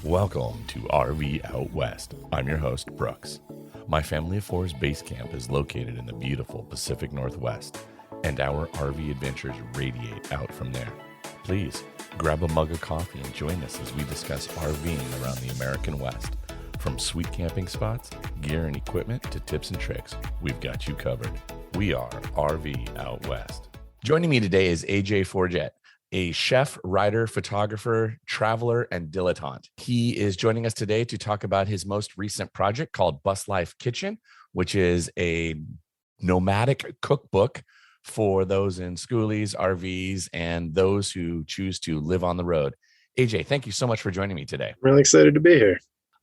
Welcome to RV Out West. I'm your host, Brooks. My family of four's base camp is located in the beautiful Pacific Northwest, and our RV adventures radiate out from there. Please grab a mug of coffee and join us as we discuss RVing around the American West. From sweet camping spots, gear and equipment, to tips and tricks, we've got you covered. We are RV Out West. Joining me today is AJ Forget, a chef, writer, photographer, traveler, and dilettante. He is joining us today to talk about his most recent project called Buslife Kitchen, which is a nomadic cookbook for those in schoolies, RVs, and those who choose to live on the road. AJ, thank you so much for joining me today. Really excited to be here.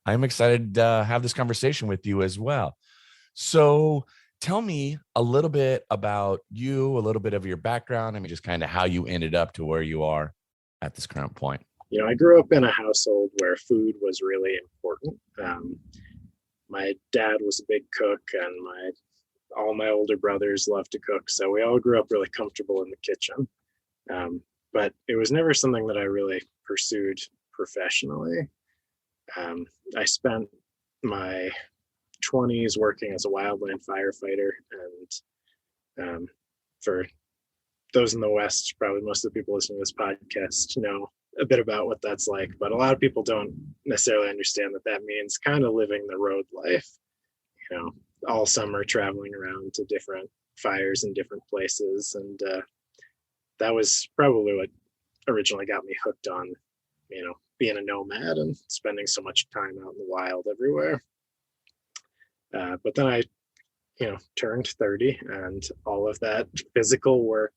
I'm excited to have this conversation with you as well. So tell me a little bit about you, a little bit of your background. I mean, just kind of how you ended up to where you are at this current point. You know, I grew up in a household where food was really important. My dad was a big cook, and all my older brothers loved to cook. So we all grew up really comfortable in the kitchen. But it was never something that I really pursued professionally. I spent my 20s working as a wildland firefighter, and for those in the West, probably most of the people listening to this podcast know a bit about what that's like, but a lot of people don't necessarily understand that means kind of living the road life, you know, all summer traveling around to different fires in different places. And that was probably what originally got me hooked on, you know, being a nomad and spending so much time out in the wild everywhere. But then I, turned 30, and all of that physical work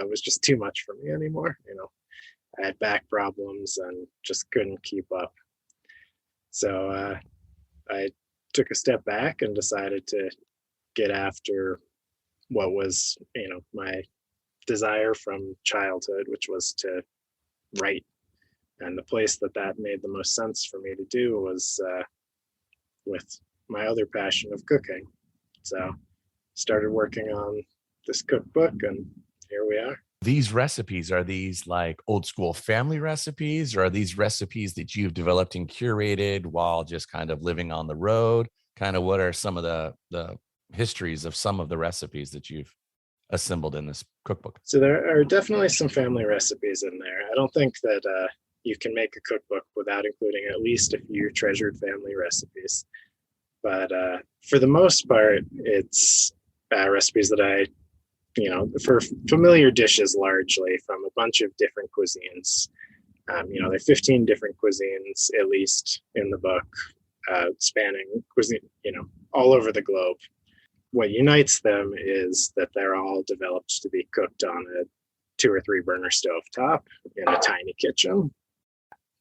was just too much for me anymore. I had back problems and just couldn't keep up. So I took a step back and decided to get after what was, my desire from childhood, which was to write. And the place that made the most sense for me to do was with my other passion of cooking. So started working on this cookbook, and here we are. These recipes, are these like old school family recipes, or are these recipes that you've developed and curated while just kind of living on the road? Kind of what are some of the histories of some of the recipes that you've assembled in this cookbook? So there are definitely some family recipes in there. I don't think that you can make a cookbook without including at least a few treasured family recipes. But for the most part, it's recipes that I, for familiar dishes largely from a bunch of different cuisines. There are 15 different cuisines, at least in the book, spanning cuisine, all over the globe. What unites them is that they're all developed to be cooked on a 2 or 3 burner stove top in a tiny kitchen.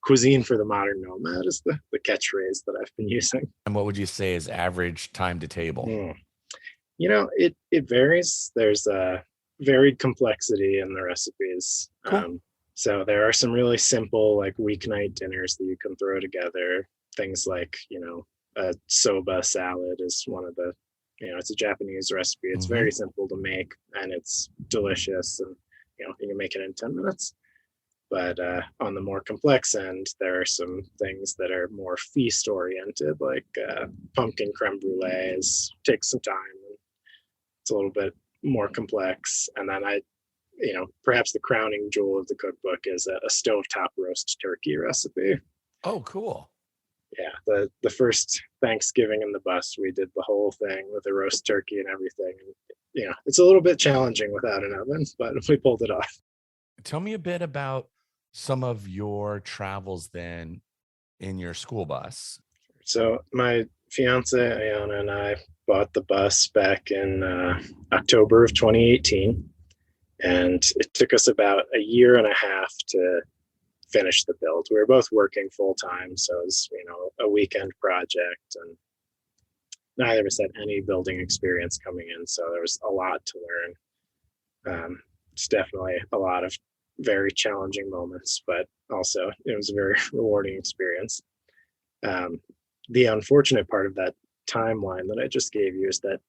Cuisine for the modern nomad is the catchphrase that I've been using. And what would you say is average time to table? It varies. There's a varied complexity in the recipes. Cool. So there are some really simple, like weeknight dinners that you can throw together. Things like, a soba salad is one of the, it's a Japanese recipe. It's very simple to make, and it's delicious, and, you can make it in 10 minutes. But on the more complex end, there are some things that are more feast-oriented, like pumpkin creme brulees. Takes some time. It's a little bit more complex. And then perhaps the crowning jewel of the cookbook is a stovetop roast turkey recipe. Oh, cool. Yeah, the first Thanksgiving in the bus, we did the whole thing with a roast turkey and everything. And, it's a little bit challenging without an oven, but we pulled it off. Tell me a bit about some of your travels then in your school bus. So my fiance, Ayana, and I bought the bus back in October of 2018. And it took us about a year and a half to finish the build. We were both working full time. So it was, a weekend project, and neither of us had any building experience coming in. So there was a lot to learn. It's definitely a lot of very challenging moments, but also it was a very rewarding experience. The unfortunate part of that timeline that I just gave you is that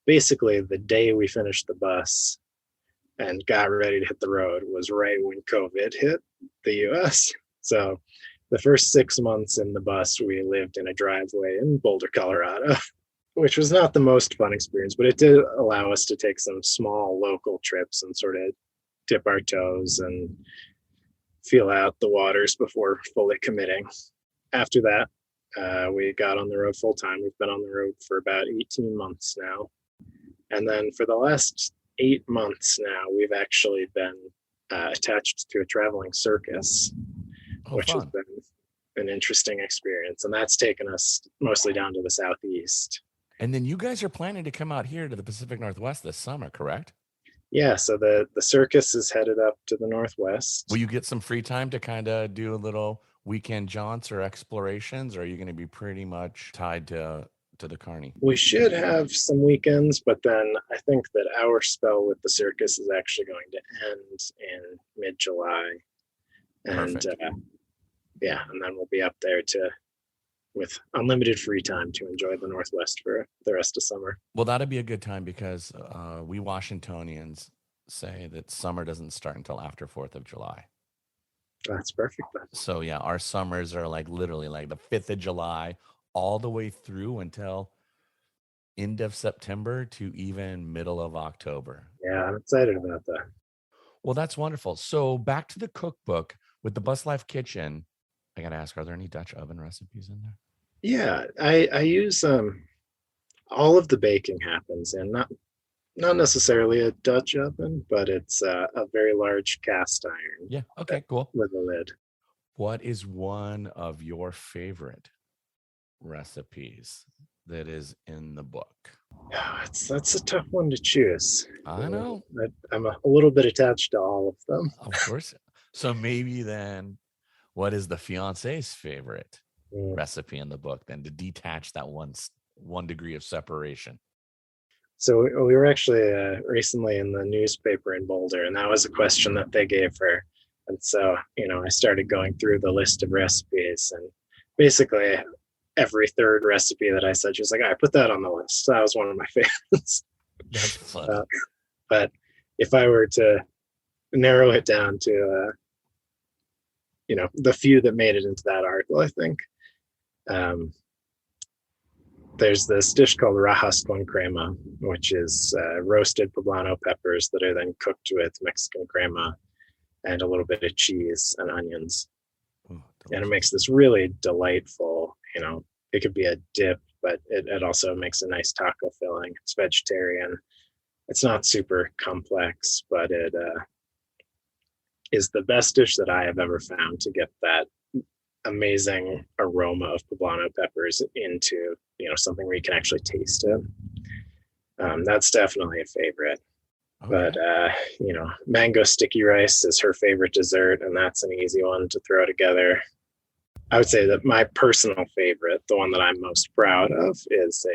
basically the day we finished the bus and got ready to hit the road was right when COVID hit the US. So the first 6 months in the bus, we lived in a driveway in Boulder, Colorado, which was not the most fun experience, but it did allow us to take some small local trips and sort of dip our toes and feel out the waters before fully committing. After that, we got on the road full time. We've been on the road for about 18 months now. And then for the last 8 months now, we've actually been attached to a traveling circus, which fun. has been an interesting experience. And that's taken us mostly down to the southeast. And then you guys are planning to come out here to the Pacific Northwest this summer, correct? Yeah, so the circus is headed up to the Northwest. Will you get some free time to kind of do a little weekend jaunts or explorations, or are you going to be pretty much tied to the carney? We should have some weekends, but then I think that our spell with the circus is actually going to end in mid-July. And yeah, and then we'll be up there with unlimited free time to enjoy the Northwest for the rest of summer. Well, that'd be a good time because we Washingtonians say that summer doesn't start until after 4th of July. That's perfect then. So yeah, our summers are like literally like the 5th of July all the way through until end of September to even middle of October. Yeah, I'm excited about that. Well, that's wonderful. So back to the cookbook with the Buslife Kitchen. I got to ask, are there any Dutch oven recipes in there? Yeah, I use all of the baking happens in not necessarily a Dutch oven, but it's a very large cast iron. Yeah. Okay, cool. With a lid. What is one of your favorite recipes that is in the book? That's a tough one to choose. I know. I'm a little bit attached to all of them. Of course. So maybe then, what is the fiance's favorite recipe in the book then, to detach that one degree of separation? So we were actually recently in the newspaper in Boulder, and that was a question that they gave her. And so, I started going through the list of recipes, and basically every third recipe that I said, she was like, "I put that on the list." So that was one of my favorites. That's fun. But if I were to narrow it down to, the few that made it into that article, I think there's this dish called rajas con crema, which is roasted poblano peppers that are then cooked with Mexican crema and a little bit of cheese and onions. Ooh, and it makes this really delightful, it could be a dip, but it also makes a nice taco filling. It's vegetarian. It's not super complex, but it is the best dish that I have ever found to get that amazing aroma of poblano peppers into something where you can actually taste it. That's definitely a favorite. Okay. But mango sticky rice is her favorite dessert, and that's an easy one to throw together. I would say that my personal favorite, the one that I'm most proud of, is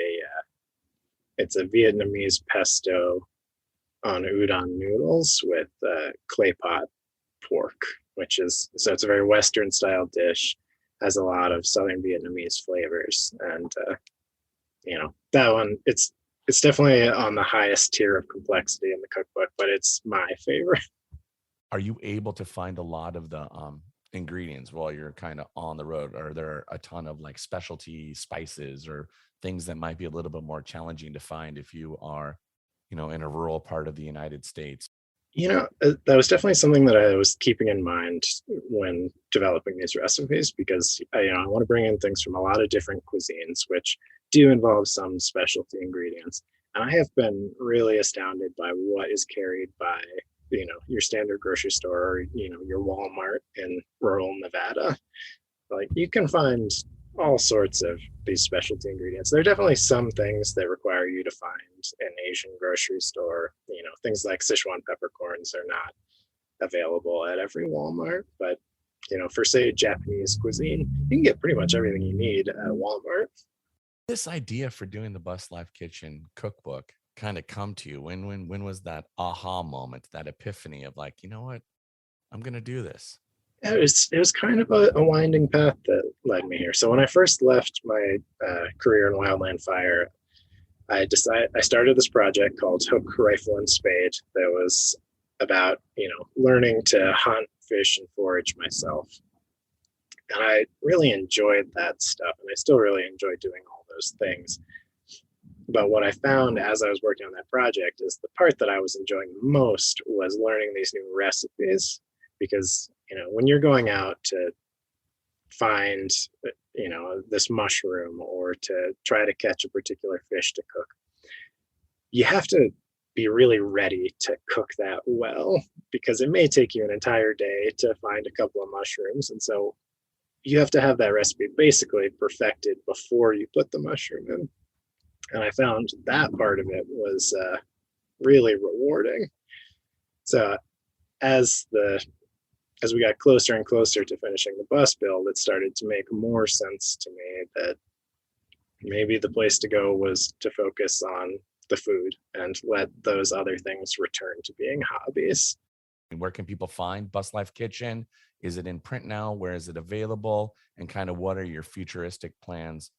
it's a Vietnamese pesto on udon noodles with clay pot pork, it's a very Western style dish, has a lot of Southern Vietnamese flavors. And, that one, it's definitely on the highest tier of complexity in the cookbook, but it's my favorite. Are you able to find a lot of the ingredients while you're kind of on the road? Are there a ton of like specialty spices or things that might be a little bit more challenging to find if you are, in a rural part of the United States? That was definitely something that I was keeping in mind when developing these recipes, because I want to bring in things from a lot of different cuisines, which do involve some specialty ingredients. And I have been really astounded by what is carried by, your standard grocery store or, your Walmart in rural Nevada. Like, you can find all sorts of these specialty ingredients. There are definitely some things that require you to find an Asian grocery store. Things like Sichuan peppercorns are not available at every Walmart, but for say Japanese cuisine, you can get pretty much everything you need at Walmart. This idea for doing the Buslife Kitchen cookbook kind of come to you? When was that aha moment, that epiphany of like, you know what, I'm going to do this? It was kind of a winding path that led me here. So when I first left my career in wildland fire, I started this project called Hook, Rifle, and Spade that was about, learning to hunt, fish, and forage myself. And I really enjoyed that stuff. And I still really enjoy doing all those things. But what I found as I was working on that project is the part that I was enjoying the most was learning these new recipes. Because, when you're going out to find, this mushroom or to try to catch a particular fish to cook, you have to be really ready to cook that well, because it may take you an entire day to find a couple of mushrooms. And so you have to have that recipe basically perfected before you put the mushroom in. And I found that part of it was really rewarding. So as we got closer and closer to finishing the bus build, it started to make more sense to me that maybe the place to go was to focus on the food and let those other things return to being hobbies. Where can people find Buslife Kitchen? Is it in print now? Where is it available? And kind of what are your futuristic plans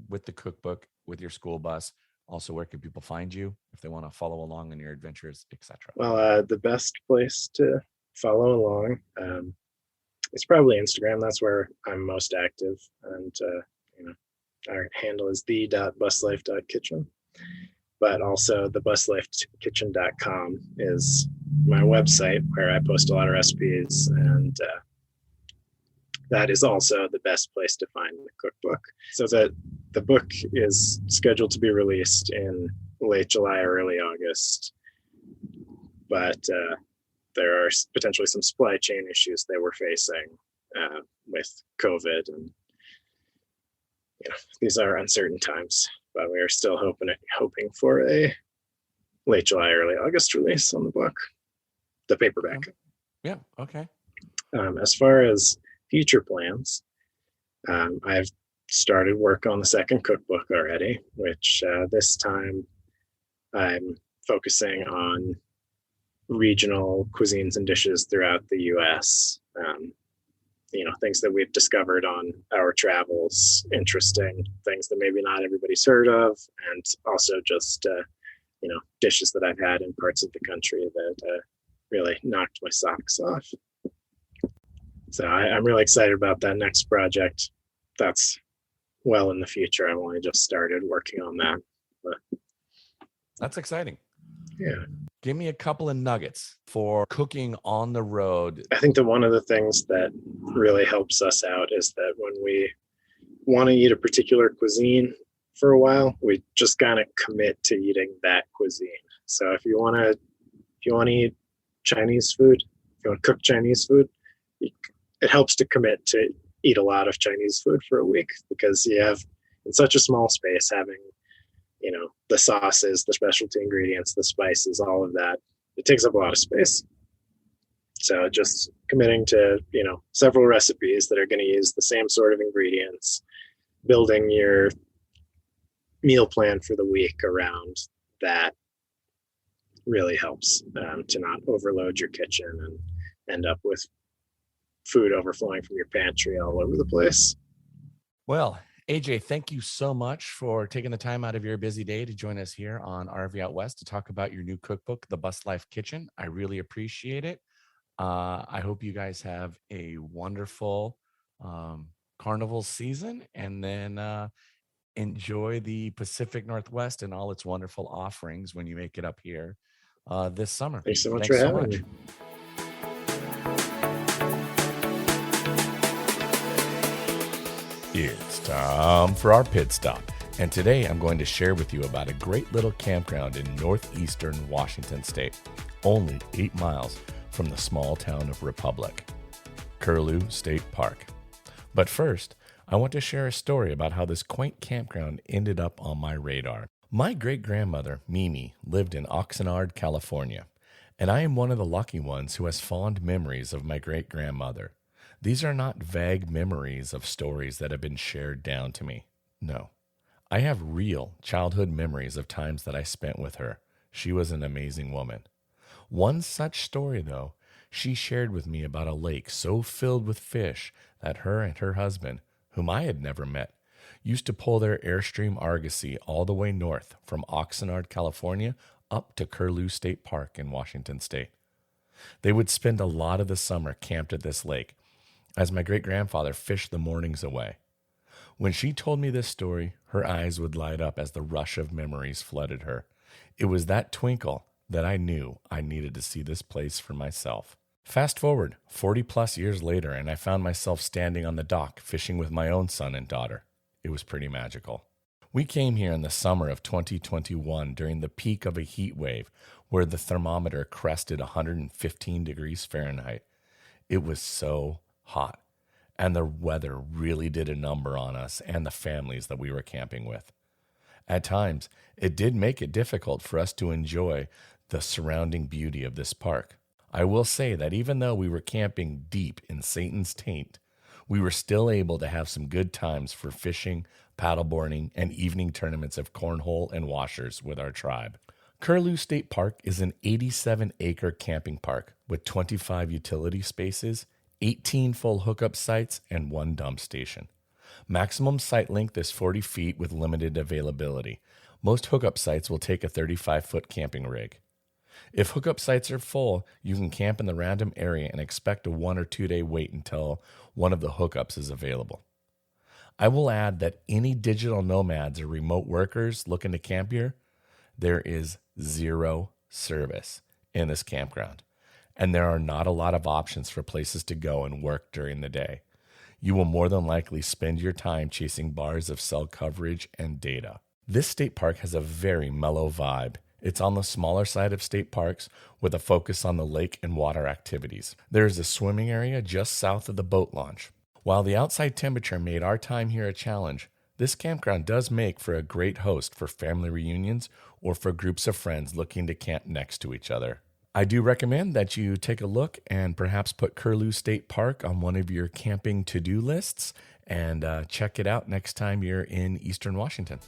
with the cookbook, with your school bus? Also, where can people find you if they want to follow along in your adventures, etc.? Well, the best place to follow along is probably Instagram. That's where I'm most active. And, our handle is the.buslife.kitchen. But also the buslifekitchen.com is my website where I post a lot of recipes, and that is also the best place to find the cookbook. So that the book is scheduled to be released in late July or early August, but there are potentially some supply chain issues that we're facing with COVID, and these are uncertain times. But we are still hoping for a late July, early August release on the book, the paperback. Yeah. Okay. As far as future plans, I've started work on the second cookbook already, which this time I'm focusing on regional cuisines and dishes throughout the U.S. Things that we've discovered on our travels, interesting things that maybe not everybody's heard of, and also just, dishes that I've had in parts of the country that really knocked my socks off. So I'm really excited about that next project. That's well in the future. I've only just started working on that. But that's exciting. Yeah. Give me a couple of nuggets for cooking on the road. I think that one of the things that really helps us out is that when we want to eat a particular cuisine for a while, we just kind of commit to eating that cuisine. So if you want to eat Chinese food, if you want to cook Chinese food, it helps to commit to eat a lot of Chinese food for a week, because you have, in such a small space, having the sauces, the specialty ingredients, the spices, all of that, it takes up a lot of space. So just committing to, several recipes that are going to use the same sort of ingredients, building your meal plan for the week around that really helps to not overload your kitchen and end up with food overflowing from your pantry all over the place. Well, AJ, thank you so much for taking the time out of your busy day to join us here on RV Out West to talk about your new cookbook, The Buslife Kitchen. I really appreciate it. I hope you guys have a wonderful carnival season, and then enjoy the Pacific Northwest and all its wonderful offerings when you make it up here this summer. Thanks so much for having me. It's time for our pit stop. And today I'm going to share with you about a great little campground in northeastern Washington state, only 8 miles from the small town of Republic, Curlew State Park. But first, I want to share a story about how this quaint campground ended up on my radar. My great-grandmother, Mimi, lived in Oxnard, California, and I am one of the lucky ones who has fond memories of my great-grandmother. These are not vague memories of stories that have been shared down to me. No, I have real childhood memories of times that I spent with her. She was an amazing woman. One such story, though, she shared with me about a lake so filled with fish that her and her husband, whom I had never met, used to pull their Airstream Argosy all the way north from Oxnard, California, up to Curlew State Park in Washington State. They would spend a lot of the summer camped at this lake, as my great-grandfather fished the mornings away. When she told me this story, her eyes would light up as the rush of memories flooded her. It was that twinkle that I knew I needed to see this place for myself. Fast forward 40 plus years later, and I found myself standing on the dock fishing with my own son and daughter. It was pretty magical. We came here in the summer of 2021 during the peak of a heat wave where the thermometer crested 115 degrees Fahrenheit. It was so hot, and the weather really did a number on us and the families that we were camping with. At times, it did make it difficult for us to enjoy the surrounding beauty of this park. I will say that even though we were camping deep in Satan's taint, we were still able to have some good times for fishing, paddleboarding, and evening tournaments of cornhole and washers with our tribe. Curlew State Park is an 87-acre camping park with 25 utility spaces, 18 full hookup sites, and 1 dump station. Maximum site length is 40 feet with limited availability. Most hookup sites will take a 35-foot camping rig. If hookup sites are full, you can camp in the random area and expect a 1 or 2 day wait until one of the hookups is available. I will add that any digital nomads or remote workers looking to camp here, there is zero service in this campground, and there are not a lot of options for places to go and work during the day. You will more than likely spend your time chasing bars of cell coverage and data. This state park has a very mellow vibe. It's on the smaller side of state parks with a focus on the lake and water activities. There is a swimming area just south of the boat launch. While the outside temperature made our time here a challenge, this campground does make for a great host for family reunions or for groups of friends looking to camp next to each other. I do recommend that you take a look and perhaps put Curlew State Park on one of your camping to-do lists and check it out next time you're in Eastern Washington.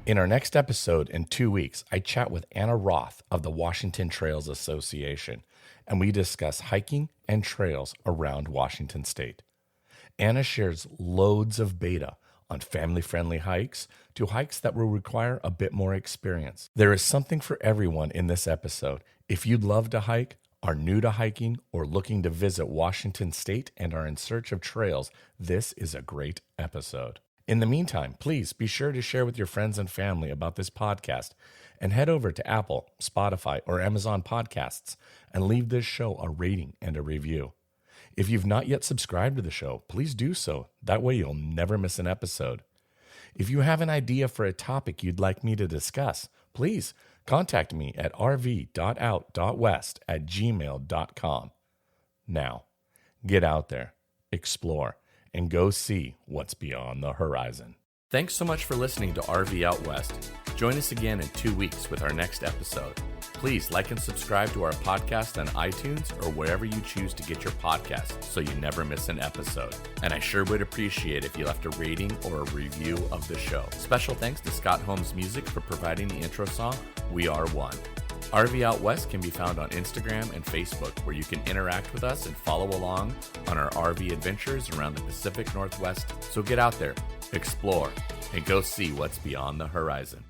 In our next episode in 2 weeks, I chat with Anna Roth of the Washington Trails Association, and we discuss hiking and trails around Washington State. Anna shares loads of beta on family-friendly hikes to hikes that will require a bit more experience. There is something for everyone in this episode. If you'd love to hike, are new to hiking, or looking to visit Washington State and are in search of trails, this is a great episode. In the meantime, please be sure to share with your friends and family about this podcast and head over to Apple, Spotify, or Amazon Podcasts and leave this show a rating and a review. If you've not yet subscribed to the show, please do so. That way you'll never miss an episode. If you have an idea for a topic you'd like me to discuss, please contact me at rv.out.west@gmail.com. Now, get out there, explore, and go see what's beyond the horizon. Thanks so much for listening to RV Out West. Join us again in 2 weeks with our next episode. Please like and subscribe to our podcast on iTunes or wherever you choose to get your podcasts so you never miss an episode. And I sure would appreciate if you left a rating or a review of the show. Special thanks to Scott Holmes Music for providing the intro song, We Are One. RV Out West can be found on Instagram and Facebook, where you can interact with us and follow along on our RV adventures around the Pacific Northwest. So get out there, explore, and go see what's beyond the horizon.